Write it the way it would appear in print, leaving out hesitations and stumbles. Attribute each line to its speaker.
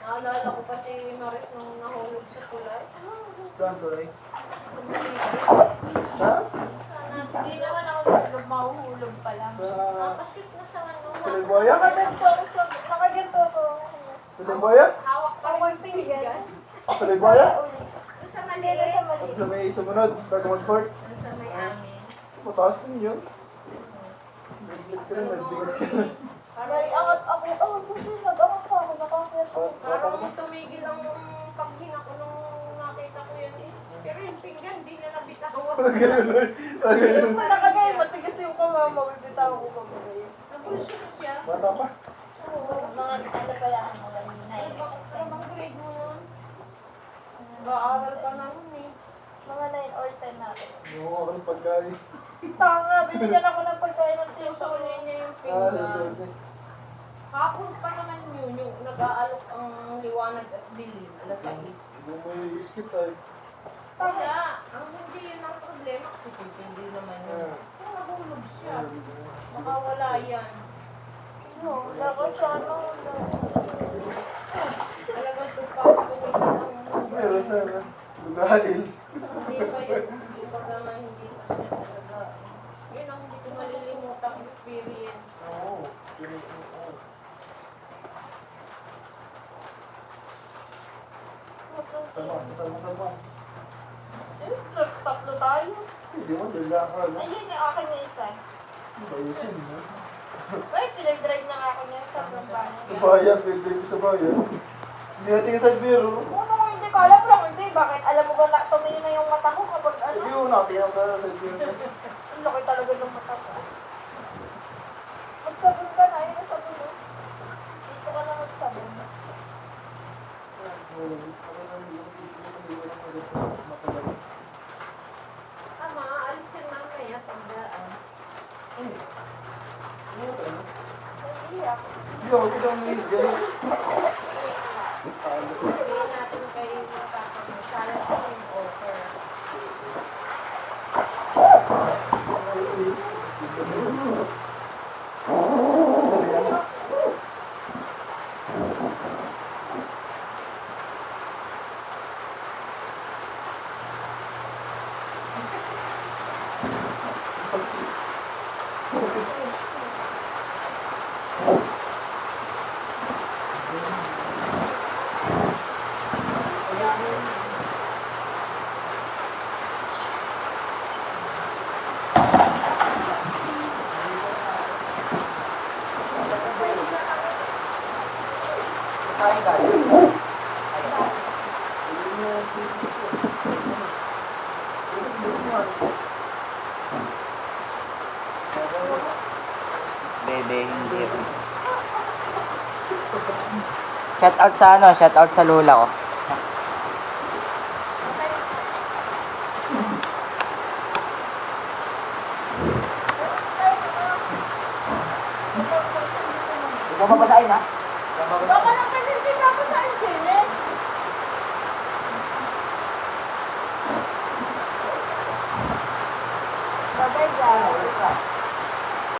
Speaker 1: Naalala ko pa si Maris nung nahulog sa tulay.
Speaker 2: Saan tulay?
Speaker 1: Saan? Hindi naman ako mahuhulog pa lang. Nakashoot na sa ano.
Speaker 2: Tulimboya?
Speaker 1: Nakaganto ko.
Speaker 2: Tulimboya?
Speaker 1: Hawak pa rin yung pinggan.
Speaker 2: Tulimboya?
Speaker 1: Sa maliit.
Speaker 2: At sa may sumunod, bago mag-court.
Speaker 1: Sa may amin.
Speaker 2: Mataas din yun. Nagbigat ka rin, nagbigat ka rin.
Speaker 1: Aray, ako kasi nag-awak pa ako. Nakakita ko. Parang tumigil ang paghinga ko nung nakita ko yan eh.
Speaker 2: Ganun.
Speaker 3: Nakagay, matigas yung kumama, bibitaw ko kami.
Speaker 1: Nabulsot siya.
Speaker 2: Bata pa.
Speaker 3: Oo, mga ano pa yan, mga
Speaker 1: Ay, bakit para bang grade mo yun?
Speaker 3: Ba-aral pa namin eh. Mga 9 or 10 natin.
Speaker 2: Yung ako ng pagkain.
Speaker 3: Tanga, binigyan ako ng pagkain ng tiyo sa
Speaker 1: Susuli niya yung
Speaker 2: Ah,
Speaker 1: pinggan.
Speaker 2: sorry.
Speaker 1: Hapon pa naman yun, yung nag-aalok ang liwanag at dilim. Alas 6.
Speaker 2: Hindi mo i-skip tayo.
Speaker 1: Kaya, ang hindi yun ang problema. Kasi hindi naman yun. Kung nahulog siya, baka wala yan.
Speaker 3: No, tapos sa ano,
Speaker 1: Talagang tupag-uwi ng
Speaker 2: Meron sana. Lugahin.
Speaker 1: Hindi pa yun. Kumbaga nga hindi pa siya talaga. Yun ang hindi ko malilimutang experience.
Speaker 2: Oo. Sama.
Speaker 3: eh, tatlo tayo.
Speaker 2: Hindi mo, lalakad.
Speaker 3: Ayun, yung akin na isa.
Speaker 2: Ayusin mo.
Speaker 3: Ay, pinag-drive na nga ako niya sa Pampanga.
Speaker 2: Sa bayan, pwede ko sa bayan. Hindi natin sa biro.
Speaker 3: Ano ko hindi ko alam lang, hindi. Bakit? Alam mo ba na tumingin na yung mata ko kapag ano?
Speaker 2: Hindi ko natin ang sa biro.
Speaker 3: Ang laki talaga ng mata ko. Magsabon ka na, yun ang sabon mo. Dito ka na magsabon.
Speaker 1: Tama, alisin mamaya pagdaan.
Speaker 3: Naiiyak.
Speaker 2: Hindi ako pinamigay.
Speaker 1: Sabihin natin kayo yung papagmasalan ko yung offer.
Speaker 4: Bebe, hindi. Shout out sa ano, shout out sa lola ko. Ikaw mabasahin ha?
Speaker 3: Baka lang kasi hindi ako sa internet. Bye-bye guys.